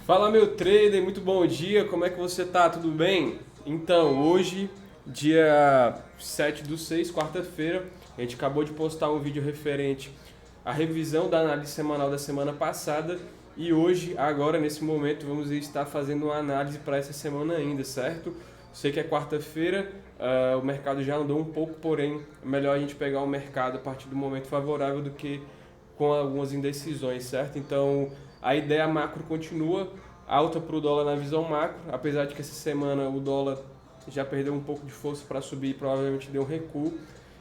Fala meu trader, muito bom dia, como é que você tá? Tudo bem? Então, hoje, dia 7/6, quarta-feira, a gente acabou de postar um vídeo referente à revisão da análise semanal da semana passada e hoje, agora, nesse momento, vamos estar fazendo uma análise para essa semana ainda, certo? Sei que é quarta-feira, o mercado já andou um pouco, porém, é melhor a gente pegar o mercado a partir do momento favorável do que com algumas indecisões, certo? Então, a ideia macro continua alta para o dólar na visão macro, apesar de que essa semana o dólar já perdeu um pouco de força para subir e provavelmente deu um recuo.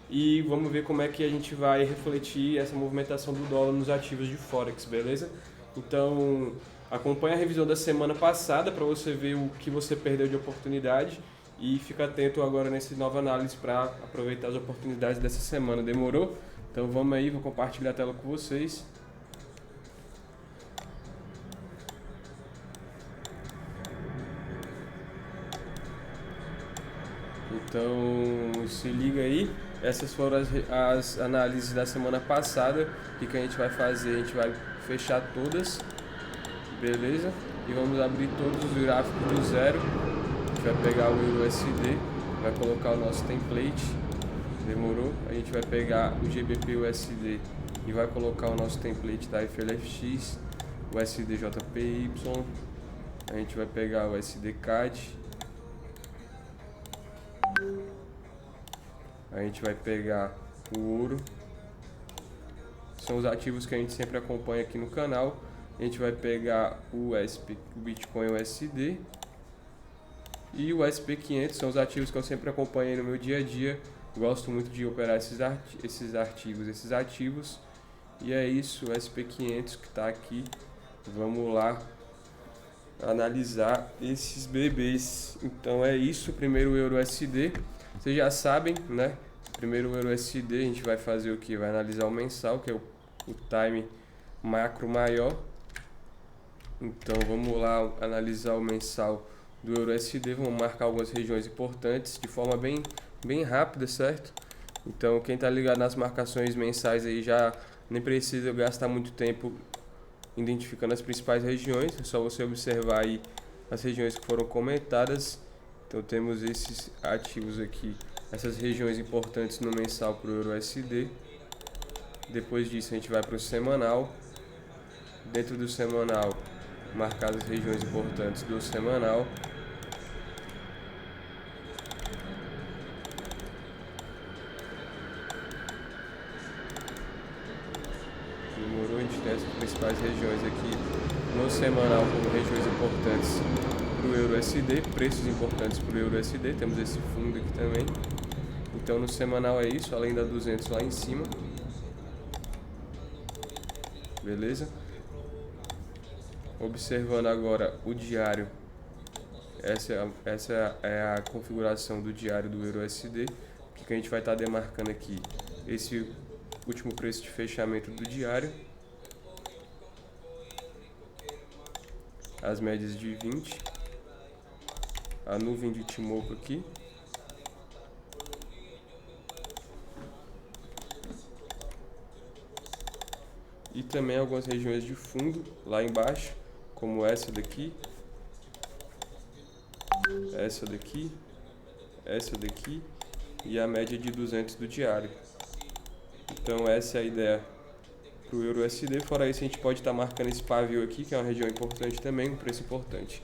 E vamos ver como é que a gente vai refletir essa movimentação do dólar nos ativos de Forex, beleza? Então, acompanhe a revisão da semana passada para você ver o que você perdeu de oportunidade e fica atento agora nessa nova análise para aproveitar as oportunidades dessa semana. Demorou? Então vamos aí, vou compartilhar a tela com vocês. Então se liga aí, essas foram as análises da semana passada. O que a gente vai fazer? A gente vai fechar todas, beleza? E vamos abrir todos os gráficos do zero. A gente vai pegar o Euro USD, vai colocar o nosso template, demorou? A gente vai pegar o GBP USD e vai colocar o nosso template da FLFX, o SDJPY, a gente vai pegar o SDCAD, a gente vai pegar o ouro, são os ativos que a gente sempre acompanha aqui no canal. A gente vai pegar o Bitcoin USD e o SP500, são os ativos que eu sempre acompanhei no meu dia a dia. Gosto muito de operar esses ativos. E é isso, o SP500 que está aqui. Vamos lá analisar esses bebês. Então é isso, primeiro o Euro USD. Vocês já sabem, né? Primeiro o Euro USD, a gente vai fazer o que? Vai analisar o mensal, que é o time macro maior. Então vamos lá analisar o mensal do Euro USD. Vamos marcar algumas regiões importantes de forma bem rápida, certo? Então quem está ligado nas marcações mensais aí já nem precisa gastar muito tempo identificando as principais regiões, é só você observar aí as regiões que foram comentadas. Então temos esses ativos aqui, essas regiões importantes no mensal para o Euro USD. Depois disso a gente vai para o semanal. Dentro do semanal, marcar as regiões importantes do semanal. Demorou, a gente tem as principais regiões aqui no semanal como regiões importantes para o Euro USD, preços importantes para o Euro USD, temos esse fundo aqui também. Então no semanal é isso, além da 200 lá em cima, beleza? Observando agora o diário, essa é a configuração do diário do Euro USD. O que a gente vai estar demarcando aqui? Esse último preço de fechamento do diário, as médias de 20, a nuvem de Ichimoku aqui, e também algumas regiões de fundo lá embaixo, como essa daqui, essa daqui e a média de 200 do diário. Então essa é a ideia para o Euro USD. Fora isso, a gente pode estar marcando esse pavio aqui, que é uma região importante também, um preço importante.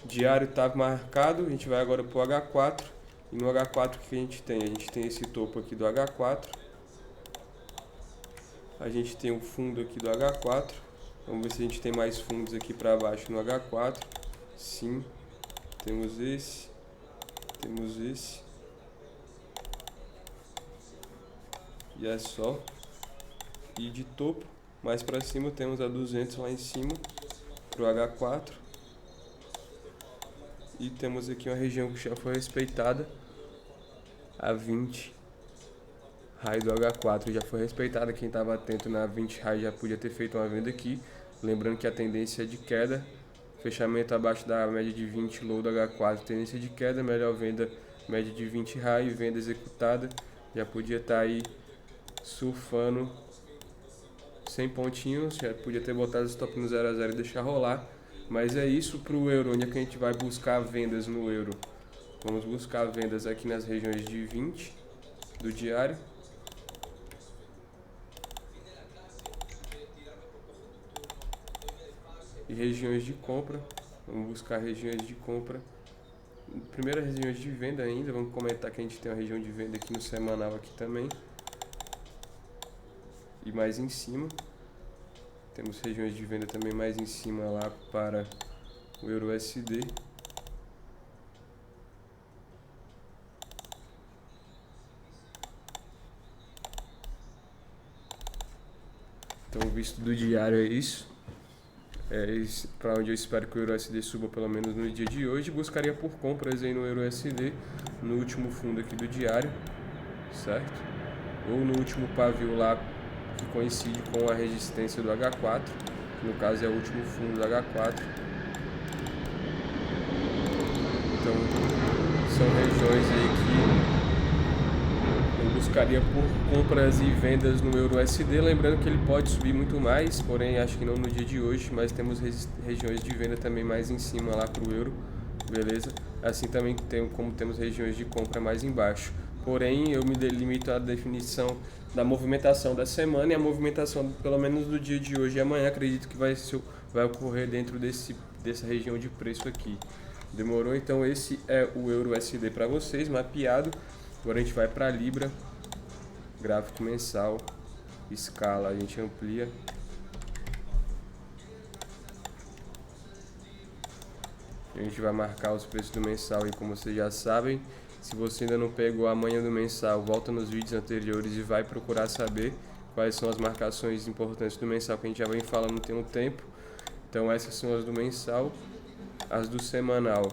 Diário está marcado, a gente vai agora para o H4. E no H4 o que a gente tem? A gente tem esse topo aqui do H4. A gente tem o fundo aqui do H4. Vamos ver se a gente tem mais fundos aqui para baixo no H4. Sim, temos esse. E é só. E de topo, mais para cima, temos a 200 lá em cima, para o H4. E temos aqui uma região que já foi respeitada, a 20 high do H4 já foi respeitada. Quem estava atento na 20 high já podia ter feito uma venda aqui. Lembrando que a tendência é de queda, fechamento abaixo da média de 20 low do H4, tendência de queda, melhor venda, média de 20 high, venda executada. Já podia estar aí surfando 100 pontinhos, já podia ter botado o stop no 0 a 0 e deixar rolar. Mas é isso para o euro, onde é que a gente vai buscar vendas no euro. Vamos buscar vendas aqui nas regiões de 20 do diário. E regiões de compra. Vamos buscar regiões de compra. Primeiro regiões de venda ainda. Vamos comentar que a gente tem uma região de venda aqui no semanal aqui também. E mais em cima. Temos regiões de venda também mais em cima lá para o euro USD. Então o visto do diário é isso. Para onde eu espero que o euro USD suba pelo menos no dia de hoje. Buscaria por compras aí no euro USD, no último fundo aqui do diário, certo? Ou no último pavio lá que coincide com a resistência do H4, que no caso é o último fundo do H4. Então são regiões aí que eu buscaria por compras e vendas no euro USD, lembrando que ele pode subir muito mais, porém acho que não no dia de hoje, mas temos regiões de venda também mais em cima lá para o euro, beleza? Assim também como temos regiões de compra mais embaixo. Porém, eu me delimito à definição da movimentação da semana, e a movimentação, pelo menos do dia de hoje e amanhã, acredito que vai ocorrer dentro dessa região de preço aqui. Demorou? Então esse é o euro USD para vocês, mapeado. Agora a gente vai para a Libra, gráfico mensal, escala, a gente amplia. A gente vai marcar os preços do mensal e como vocês já sabem, se você ainda não pegou a manha do mensal, volta nos vídeos anteriores e vai procurar saber quais são as marcações importantes do mensal que a gente já vem falando tem um tempo. Então essas são as do mensal, as do semanal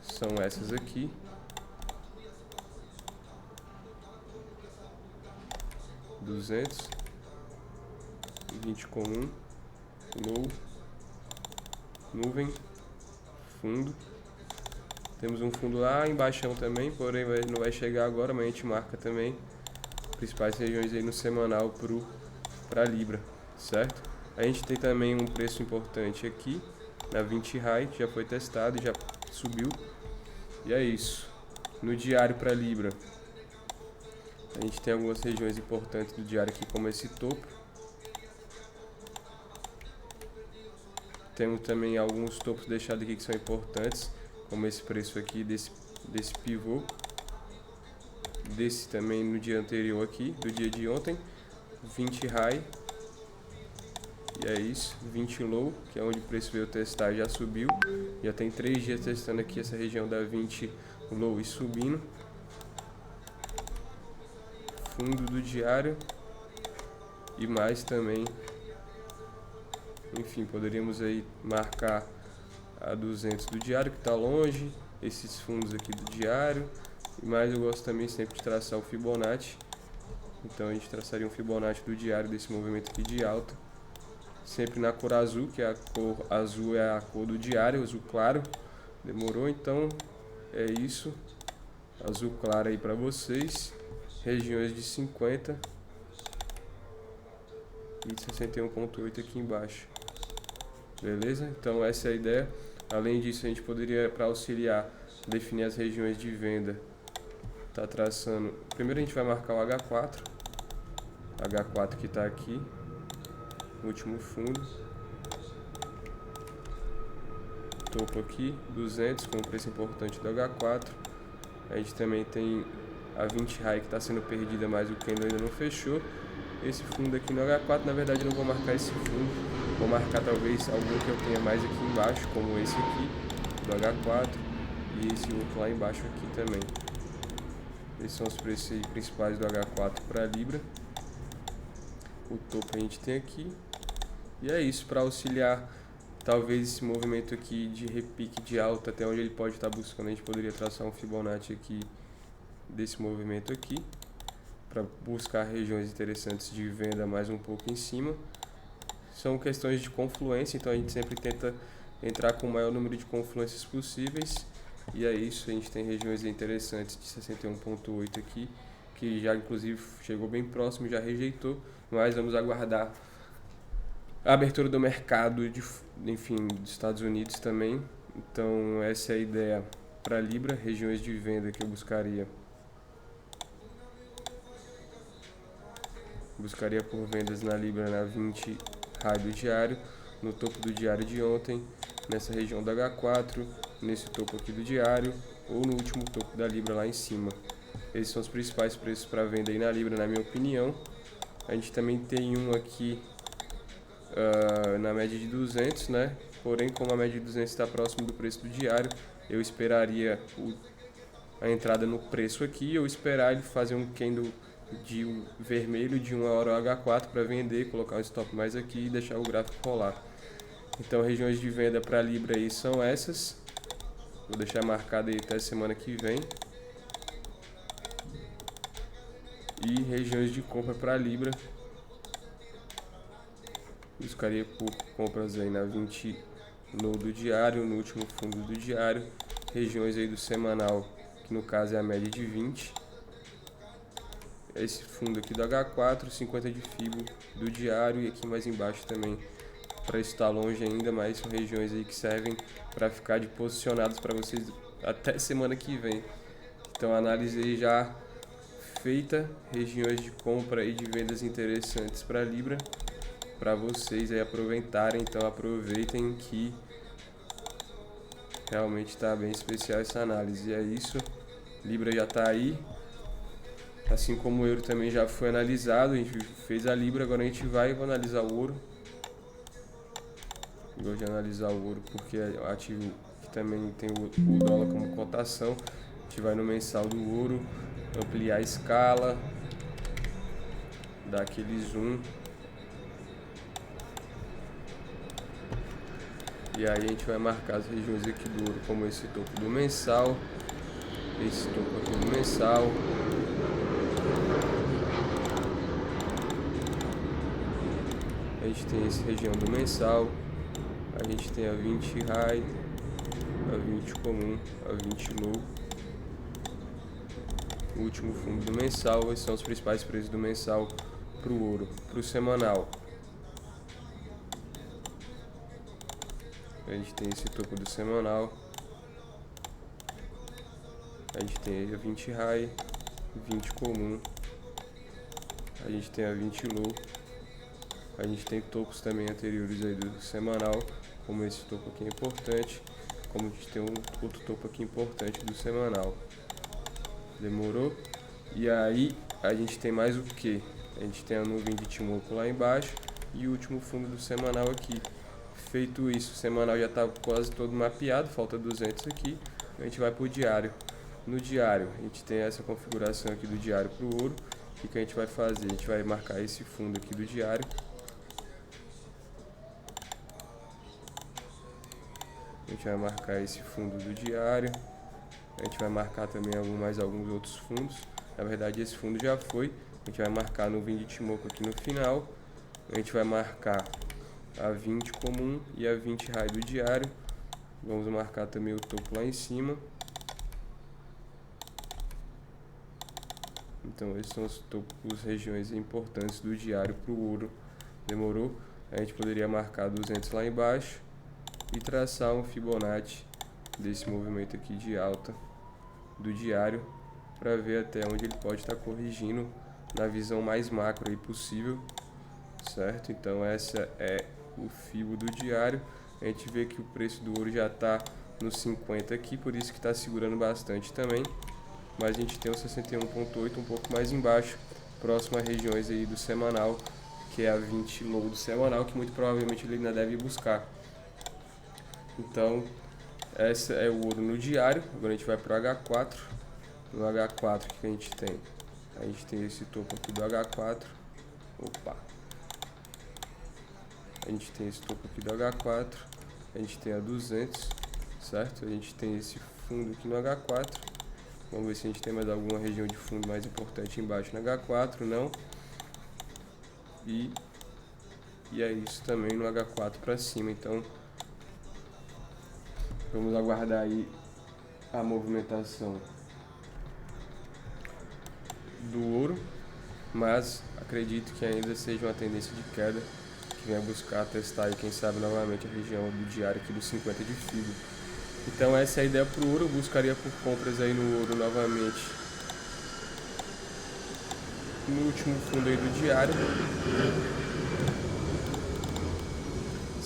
são essas aqui. $200, 20 comum, low, nuvem, fundo. Temos um fundo lá embaixo também, porém não vai chegar agora, mas a gente marca também principais regiões aí no semanal para Libra, certo? A gente tem também um preço importante aqui na 20 high, que já foi testado e já subiu. E é isso. No diário para Libra, a gente tem algumas regiões importantes do diário aqui, como esse topo. Temos também alguns topos deixados aqui que são importantes, como esse preço aqui desse pivô. Desse também no dia anterior aqui, do dia de ontem. 20 high. E é isso, 20 low, que é onde o preço veio testar, já subiu. Já tem 3 dias testando aqui essa região da 20 low e subindo. Fundo do diário e mais também. Enfim, poderíamos aí marcar a 200 do diário, que está longe, esses fundos aqui do diário, mas eu gosto também sempre de traçar o Fibonacci. Então a gente traçaria um Fibonacci do diário desse movimento aqui de alta, sempre na cor azul, que a cor azul é a cor do diário, azul claro. Demorou? Então é isso, azul claro aí para vocês. Regiões de 50 e de 61.8 aqui embaixo, beleza? Então essa é a ideia. Além disso, a gente poderia, para auxiliar, definir as regiões de venda, tá traçando. Primeiro a gente vai marcar o H4 que está aqui, último fundo, topo aqui 200 com o preço importante do H4. A gente também tem a 20 high que está sendo perdida, mas o candle ainda não fechou. Esse fundo aqui no H4, na verdade eu não vou marcar esse fundo, vou marcar talvez algum que eu tenha mais aqui embaixo, como esse aqui do H4 e esse outro lá embaixo aqui também. Esses são os preços principais do H4 para Libra. O topo a gente tem aqui. E é isso, para auxiliar talvez esse movimento aqui de repique de alta até onde ele pode estar buscando. A gente poderia traçar um Fibonacci aqui desse movimento aqui, para buscar regiões interessantes de venda mais um pouco em cima. São questões de confluência, então a gente sempre tenta entrar com o maior número de confluências possíveis. E é isso, a gente tem regiões interessantes de 61.8 aqui, que já inclusive chegou bem próximo, já rejeitou, mas vamos aguardar A abertura do mercado, enfim, dos Estados Unidos também. Então, essa é a ideia para a Libra, regiões de venda que eu buscaria. Buscaria por vendas na Libra na 20 high do diário, no topo do diário de ontem, nessa região da H4, nesse topo aqui do diário, ou no último topo da Libra lá em cima. Esses são os principais preços para venda aí na Libra, na minha opinião. A gente também tem um aqui na média de 200, né? Porém, como a média de 200 está próximo do preço do diário, eu esperaria a entrada no preço aqui, ou esperar ele fazer um candle de vermelho de 1 hora H4 para vender, colocar um stop mais aqui e deixar o gráfico rolar. Então, regiões de venda para Libra aí são essas. Vou deixar marcado aí até semana que vem. E regiões de compra para Libra, buscaria por compras aí na 20 no do diário, no último fundo do diário, regiões aí do semanal, que no caso é a média de 20. Esse fundo aqui do H4, 50 de FIBO do diário, e aqui mais embaixo também, para estar longe ainda, mas são regiões aí que servem para ficar de posicionados para vocês até semana que vem. Então, análise aí já feita, regiões de compra e de vendas interessantes para Libra, para vocês aí aproveitarem. Então, aproveitem que realmente está bem especial essa análise. E é isso, Libra já está aí. Assim como o euro também já foi analisado, a gente fez a Libra, agora a gente vai analisar o ouro. Eu gosto de analisar o ouro porque é um ativo que também tem o dólar como cotação. A gente vai no mensal do ouro, ampliar a escala, dar aquele zoom. E aí a gente vai marcar as regiões aqui do ouro, como esse topo do mensal, esse topo aqui do mensal. A gente tem essa região do mensal, a gente tem a 20 high, a 20 comum, a 20 low. O último fundo do mensal, esses são os principais preços do mensal para o ouro. Para o semanal, a gente tem esse topo do semanal, a gente tem a 20 high, 20 comum, a gente tem a 20 low. A gente tem topos também anteriores aí do semanal, como esse topo aqui é importante, como a gente tem outro topo aqui importante do semanal. Demorou? E aí a gente tem mais o que? A gente tem a nuvem de Ichimoku lá embaixo e o último fundo do semanal aqui. Feito isso, o semanal já está quase todo mapeado, falta 200 aqui. A gente vai para o diário. No diário, a gente tem essa configuração aqui do diário para o ouro. O que a gente vai fazer? A gente vai marcar esse fundo aqui do diário. A gente vai marcar esse fundo do diário. A gente vai marcar também alguns outros fundos. Na verdade, esse fundo já foi. A gente vai marcar a nuvem de Ichimoku aqui no final. A gente vai marcar a 20 comum e a 20 high do diário. Vamos marcar também o topo lá em cima. Então, esses são os topos, regiões importantes do diário para o ouro. Demorou? A gente poderia marcar 200 lá embaixo e traçar um Fibonacci desse movimento aqui de alta do diário para ver até onde ele pode estar corrigindo na visão mais macro aí possível, certo? Então essa é o Fibo do diário. A gente vê que o preço do ouro já está nos 50 aqui, por isso que está segurando bastante também, mas a gente tem o 61.8 um pouco mais embaixo, próximo a regiões aí do semanal, que é a 20 low do semanal, que muito provavelmente ele ainda deve buscar. Então, essa é o ouro no diário. Agora a gente vai para o H4. No H4, o que a gente tem? A gente tem esse topo aqui do H4. Opa! A gente tem esse topo aqui do H4. A gente tem a 200, certo? A gente tem esse fundo aqui no H4. Vamos ver se a gente tem mais alguma região de fundo mais importante embaixo no H4. Não. E é isso também no H4 para cima. Então, vamos aguardar aí a movimentação do ouro, mas acredito que ainda seja uma tendência de queda, que venha buscar testar e quem sabe novamente a região do diário aqui dos 50 de FIBO. Então essa é a ideia para o ouro. Eu buscaria por compras aí no ouro novamente no último fundo aí do diário,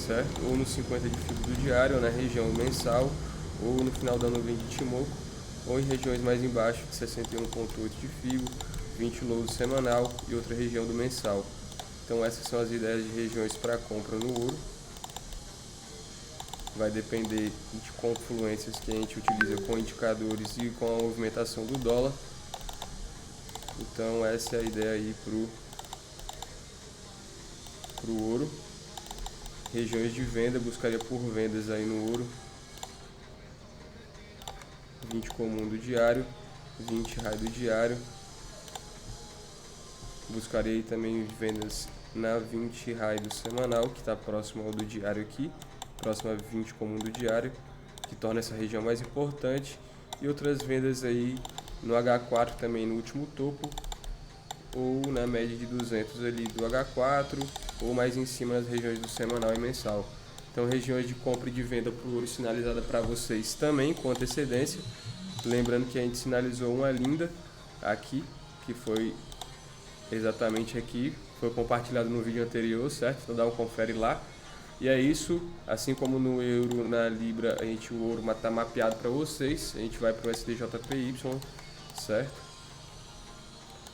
certo? Ou no 50 de FIBO do diário, ou na região mensal, ou no final da nuvem de Ichimoku, ou em regiões mais embaixo de 61,8 de FIBO, 20 low semanal e outra região do mensal. Então essas são as ideias de regiões para compra no ouro. Vai depender de confluências que a gente utiliza com indicadores e com a movimentação do dólar. Então essa é a ideia aí pro ouro. Regiões de venda, buscaria por vendas aí no ouro. 20 comum do diário, 20 high do diário. Buscarei também vendas na 20 high do semanal, que está próximo ao do diário aqui, próximo a 20 comum do diário, que torna essa região mais importante. E outras vendas aí no H4 também no último topo, ou na média de 200 ali do H4, ou mais em cima nas regiões do semanal e mensal. Então regiões de compra e de venda para o ouro sinalizada para vocês também com antecedência. Lembrando que a gente sinalizou uma linda aqui, que foi exatamente aqui, foi compartilhado no vídeo anterior, certo? Então dá um confere lá. E é isso, assim como no euro, na libra, o ouro está mapeado para vocês. A gente vai para o SDJPY, certo?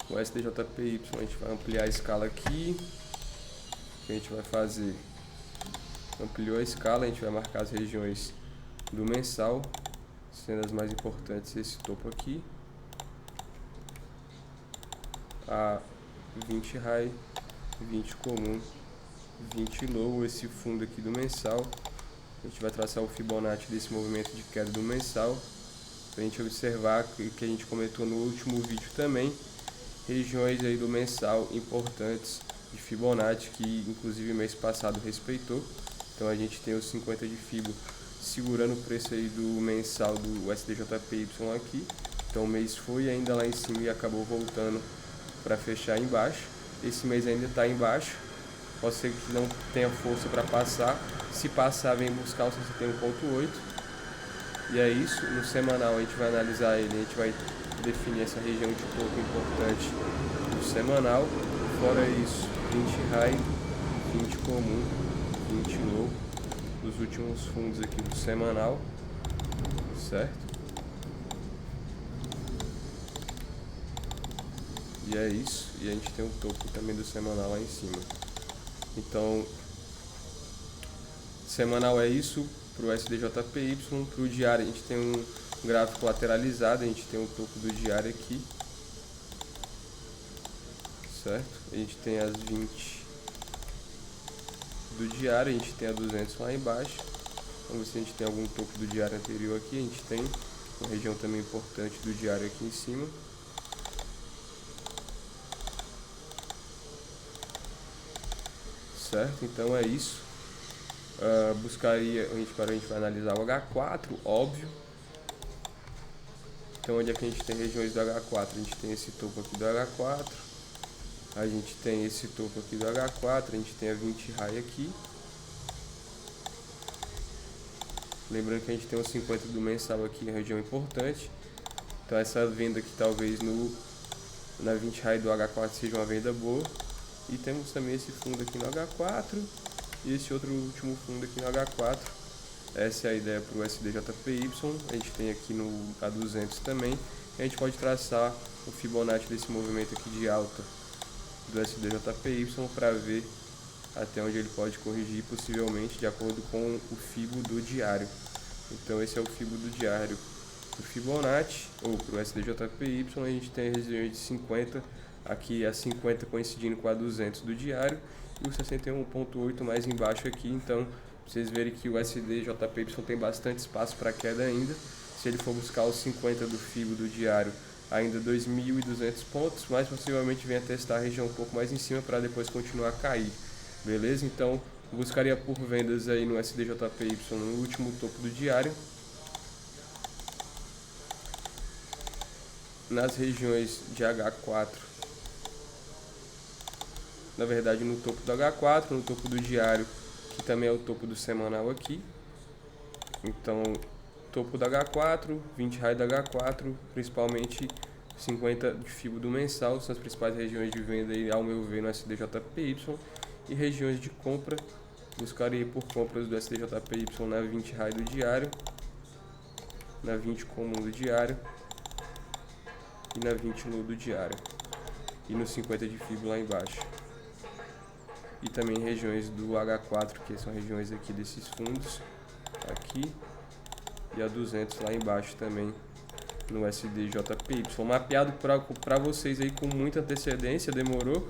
O SDJPY a gente vai ampliar a escala aqui. O que a gente vai fazer? Ampliou a escala, a gente vai marcar as regiões do mensal, sendo as mais importantes esse topo aqui, a 20 high, 20 comum, 20 low, esse fundo aqui do mensal. A gente vai traçar o Fibonacci desse movimento de queda do mensal, para a gente observar que a gente comentou no último vídeo também, regiões aí do mensal importantes de Fibonacci, que inclusive mês passado respeitou. Então a gente tem os 50 de Fibo segurando o preço aí do mensal do SDJPY aqui. Então o mês foi ainda lá em cima e acabou voltando para fechar embaixo. Esse mês ainda está embaixo, pode ser que não tenha força para passar. Se passar, vem buscar o 61,8. E é isso. No semanal a gente vai analisar ele, a gente vai definir essa região de topo importante do semanal. Fora isso, 20 high, 20 comum, 20 low, os últimos fundos aqui do semanal, certo? E é isso, e a gente tem o topo também do semanal lá em cima. Então, semanal é isso para o SDJPY. Para o diário a gente tem um gráfico lateralizado, a gente tem o topo do diário aqui, certo? A gente tem as 20 do diário, a gente tem a 200 lá embaixo. Vamos ver se a gente tem algum topo do diário anterior aqui. A gente tem uma região também importante do diário aqui em cima, certo? Então é isso. Buscaria, agora a gente vai analisar o H4, óbvio. Então onde é que a gente tem regiões do H4? A gente tem esse topo aqui do H4, a gente tem esse topo aqui do H4, a gente tem a 20 high aqui. Lembrando que a gente tem os 50 do mensal aqui, a região importante. Então essa venda aqui talvez na 20 high do H4 seja uma venda boa. E temos também esse fundo aqui no H4 e esse outro último fundo aqui no H4. Essa é a ideia para o SDJPY. A gente tem aqui no A200 também. E a gente pode traçar o Fibonacci desse movimento aqui de alta do SDJPY para ver até onde ele pode corrigir, possivelmente de acordo com o Fibo do diário. Então esse é o Fibo do diário do Fibonacci, ou para o SDJPY. A gente tem a região de 50, aqui a 50 coincidindo com a 200 do diário, e o 61,8 mais embaixo aqui. Então vocês verem que o SDJPY tem bastante espaço para queda ainda. Se ele for buscar os 50 do Fibo do diário, ainda 2.200 pontos, mas possivelmente venha testar a região um pouco mais em cima para depois continuar a cair. Beleza? Então buscaria por vendas aí no SDJPY no último topo do diário, nas regiões de H4, na verdade no topo do H4, no topo do diário, que também é o topo do semanal aqui. Então, topo do H4, 20 raio do H4, principalmente 50 de FIBO do mensal, são as principais regiões de venda aí, ao meu ver, no SDJPY, e regiões de compra, buscaria por compras do SDJPY na 20 raio do diário, na 20 comum do diário e na 20 low do diário, e no 50 de FIBO lá embaixo. E também regiões do H4, que são regiões aqui desses fundos, aqui, e a 200 lá embaixo também, no SDJPY, mapeado para vocês aí com muita antecedência, demorou.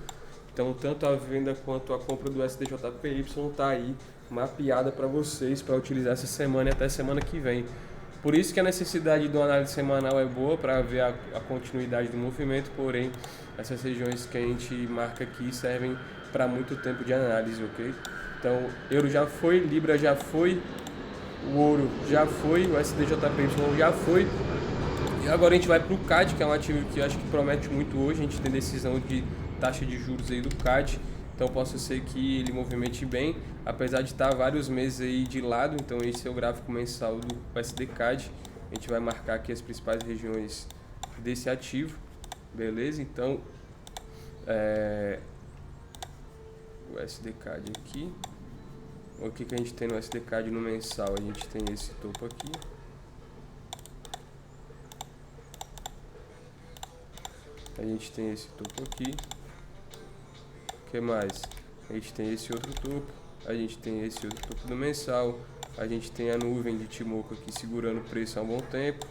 Então tanto a venda quanto a compra do SDJPY está aí mapeada para vocês para utilizar essa semana e até semana que vem. Por isso que a necessidade de uma análise semanal é boa para ver a continuidade do movimento, porém essas regiões que a gente marca aqui servem para muito tempo de análise, ok? Então euro já foi, libra já foi, o ouro já foi, o SDJPY já foi. E agora a gente vai para o CAD, que é um ativo que eu acho que promete muito hoje. A gente tem decisão de taxa de juros aí do CAD, então possa ser que ele movimente bem, apesar de estar vários meses aí de lado. Então esse é o gráfico mensal do USD-CAD. A gente vai marcar aqui as principais regiões desse ativo, beleza? Então o USD-CAD aqui, o que a gente tem no USD-CAD no mensal? A gente tem esse topo aqui, a gente tem esse topo aqui, o que mais? A gente tem esse outro topo, a gente tem esse outro topo do mensal, a gente tem a nuvem de Ichimoku aqui segurando o preço há um bom tempo,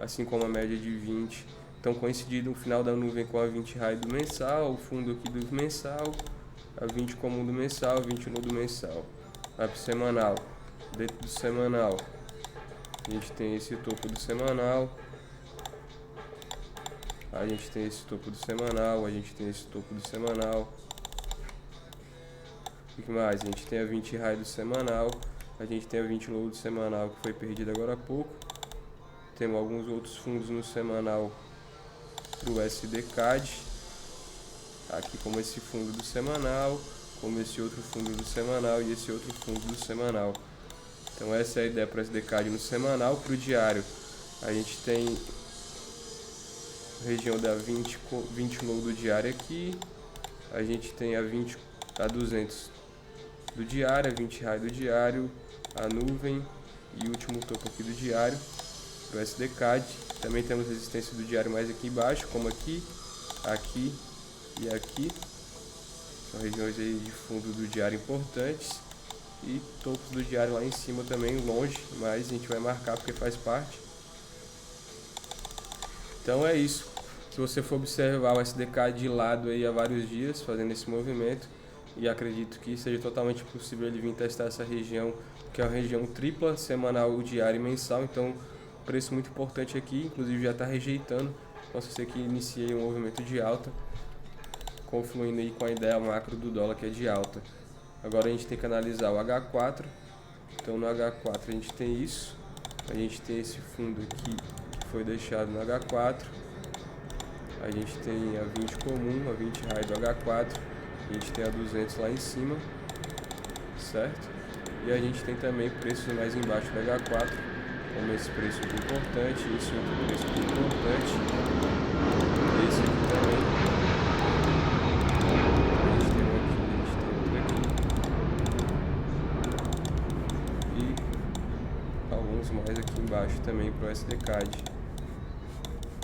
assim como a média de 20, então coincidindo o final da nuvem com a 20 raio do mensal, o fundo aqui do mensal, a 20 comum do mensal, a 20 no do mensal. Vai para o semanal, dentro do semanal, a gente tem esse topo do semanal, a gente tem esse topo do semanal, a gente tem esse topo do semanal. O que mais? A gente tem a 20 raio do semanal, a gente tem a 20 low do semanal que foi perdida agora há pouco. Temos alguns outros fundos no semanal para o USD-CAD, aqui como esse fundo do semanal, como esse outro fundo do semanal e esse outro fundo do semanal. Então essa é a ideia para o USD-CAD no semanal. Para o diário, a gente tem região da 20 low do diário aqui, a gente tem a 200 do diário, a 20 raio do diário, a nuvem e o último topo aqui do diário, o USD-CAD. Também temos resistência do diário mais aqui embaixo, como aqui, aqui e aqui, são regiões aí de fundo do diário importantes, e topos do diário lá em cima também, longe, mas a gente vai marcar porque faz parte. Então é isso. Se você for observar o USD-CAD de lado aí há vários dias fazendo esse movimento, e acredito que seja totalmente possível ele vir testar essa região, que é a região tripla, semanal, diário e mensal. Então preço muito importante aqui, inclusive já está rejeitando, possa ser que inicie um movimento de alta, confluindo aí com a ideia macro do dólar, que é de alta. Agora a gente tem que analisar o H4. Então no H4 a gente tem isso, a gente tem esse fundo aqui que foi deixado no H4, a gente tem a 20 comum, a 20 raio do H4, a gente tem a 200 lá em cima, certo? E a gente tem também preços mais embaixo do H4, como esse preço aqui importante, esse outro preço aqui importante, esse aqui também, a gente tem um aqui, a gente tem outro aqui, e alguns mais aqui embaixo também para o USD-CAD.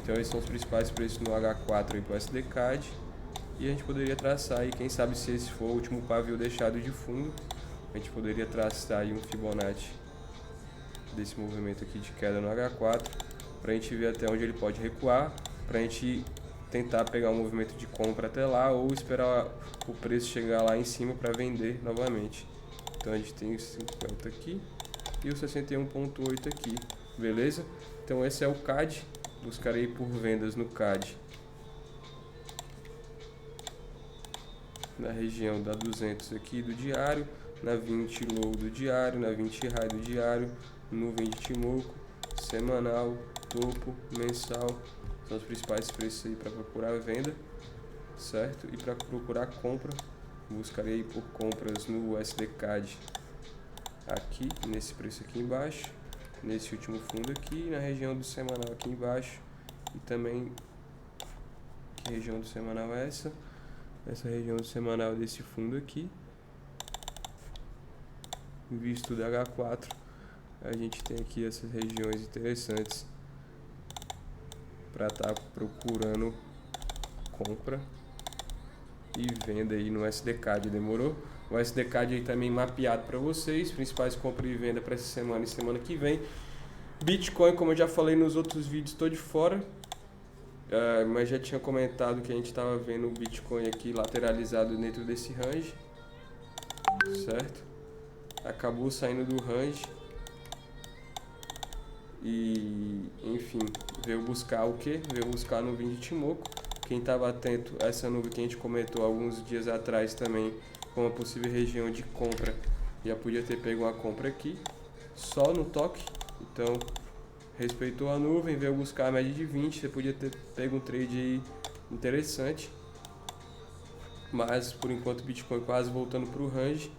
Então esses são os principais preços no H4 aí para o USD-CAD, e a gente poderia traçar aí, quem sabe se esse for o último pavio deixado de fundo, a gente poderia traçar aí um Fibonacci desse movimento aqui de queda no H4, para a gente ver até onde ele pode recuar, para a gente tentar pegar um movimento de compra até lá, ou esperar o preço chegar lá em cima para vender novamente. Então a gente tem o 50 aqui e o 61.8 aqui, beleza? Então esse é o CAD, buscarei por vendas no CAD na região da 200 aqui do diário, na 20 low do diário, na 20 high do diário, nuvem de Ichimoku, semanal, topo, mensal, são os principais preços aí para procurar a venda. certo? E para procurar compra, buscarei por compras no USDCAD aqui, nesse preço aqui embaixo, nesse último fundo aqui, na região do semanal aqui embaixo, e também, que região do semanal é essa? Essa região do semanal desse fundo aqui, visto do H4, a gente tem aqui essas regiões interessantes para estar procurando compra e venda aí no SDCAD, demorou? O SDCAD aí também mapeado para vocês, principais compra e venda para essa semana e semana que vem. Bitcoin, como eu já falei nos outros vídeos, estou de fora, mas já tinha comentado que a gente estava vendo o Bitcoin aqui lateralizado dentro desse range, certo? Acabou saindo do range e, enfim, veio buscar o que? Veio buscar a nuvem de Ichimoku. Quem estava atento a essa nuvem que a gente comentou alguns dias atrás também, com uma possível região de compra, já podia ter pego uma compra aqui, só no toque. Então, respeitou a nuvem, veio buscar a média de 20, você podia ter pego um trade interessante. Mas, por enquanto, o Bitcoin quase voltando para o range.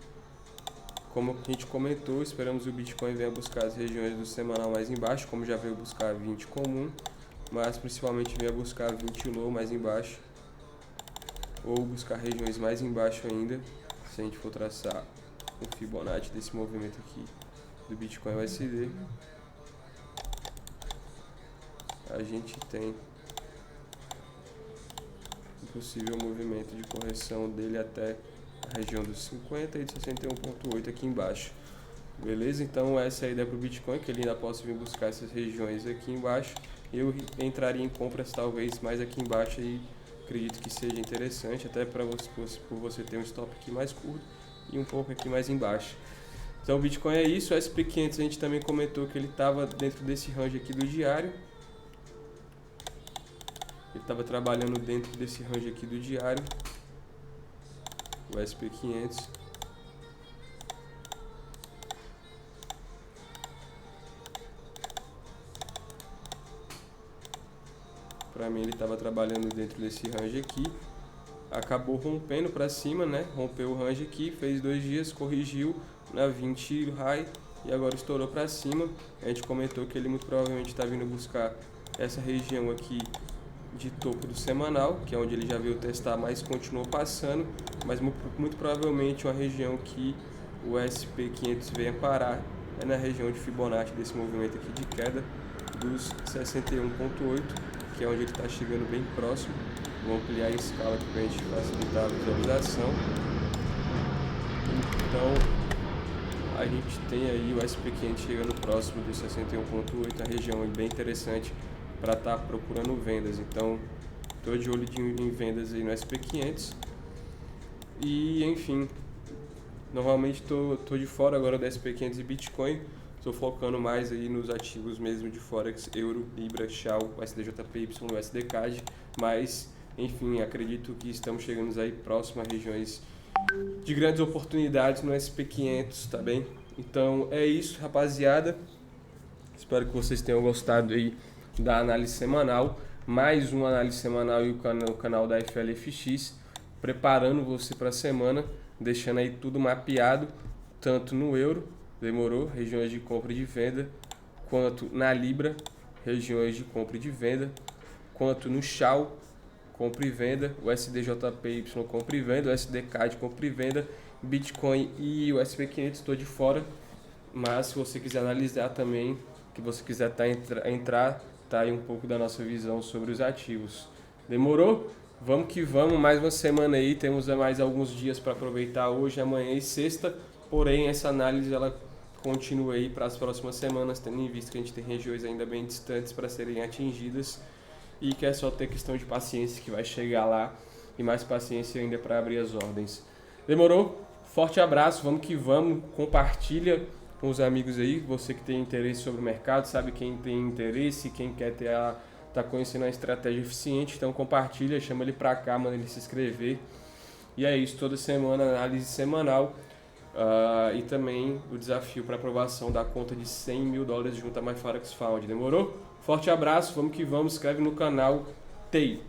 Como a gente comentou, esperamos que o Bitcoin venha buscar as regiões do semanal mais embaixo, como já veio buscar 20 comum, mas principalmente venha buscar 20 low mais embaixo, ou buscar regiões mais embaixo ainda, se a gente for traçar o Fibonacci desse movimento aqui do Bitcoin USD. A gente tem um possível movimento de correção dele até a região dos 50 e de 61.8 aqui embaixo. Beleza? Então essa é a ideia para o Bitcoin, que ele ainda possa vir buscar essas regiões aqui embaixo. Eu entraria em compras talvez mais aqui embaixo e acredito que seja interessante, até para por você ter um stop aqui mais curto e um pouco aqui mais embaixo. Então o Bitcoin é isso. O SP500 a gente também comentou que ele estava dentro desse range aqui do diário. Ele estava trabalhando dentro desse range aqui do diário. O SP500. Para mim ele estava trabalhando dentro desse range aqui. Acabou rompendo para cima, né? Rompeu o range aqui, fez 2 dias, corrigiu na 20 high e agora estourou para cima. A gente comentou que ele muito provavelmente está vindo buscar essa região aqui de topo do semanal, que é onde ele já veio testar, mas continuou passando, mas muito provavelmente uma região que o SP500 venha parar é na região de Fibonacci desse movimento aqui de queda dos 61.8, que é onde ele está chegando bem próximo. Vou ampliar a escala aqui para a gente facilitar a visualização. Então a gente tem aí o SP500 chegando próximo dos 61.8, a região é bem interessante para estar procurando vendas. Então estou de olho em vendas aí no SP500 e, enfim, normalmente estou de fora agora do SP500 e Bitcoin. Estou focando mais aí nos ativos mesmo de Forex, Euro, Libra, Shao, USDJPY, USDCAD, mas enfim, acredito que estamos chegando aí próximo a regiões de grandes oportunidades no SP500, tá bem? Então é isso, rapaziada. Espero que vocês tenham gostado aí da análise semanal. Mais uma análise semanal e o canal da FLFX, preparando você para a semana, deixando aí tudo mapeado, tanto no euro, demorou, regiões de compra e de venda, quanto na Libra, regiões de compra e de venda, quanto no Shao, compra e venda, o USDJPY compra e venda, o USDCAD compra e venda, Bitcoin e o SP500 estou de fora, mas se você quiser analisar também, que você quiser entrar, tá aí um pouco da nossa visão sobre os ativos. Demorou? Vamos que vamos, mais uma semana aí, temos mais alguns dias para aproveitar hoje, amanhã e sexta, porém essa análise ela continua aí para as próximas semanas, tendo em vista que a gente tem regiões ainda bem distantes para serem atingidas e que é só ter questão de paciência que vai chegar lá e mais paciência ainda para abrir as ordens. Demorou? Forte abraço, vamos que vamos, compartilha com os amigos aí, você que tem interesse sobre o mercado, sabe quem tem interesse, quem quer tá conhecendo a estratégia eficiente, então compartilha, chama ele para cá, manda ele se inscrever. E é isso, toda semana análise semanal e também o desafio para aprovação da conta de $100 mil junto a MyForex Found. Demorou? Forte abraço, vamos que vamos, inscreve no canal TEI.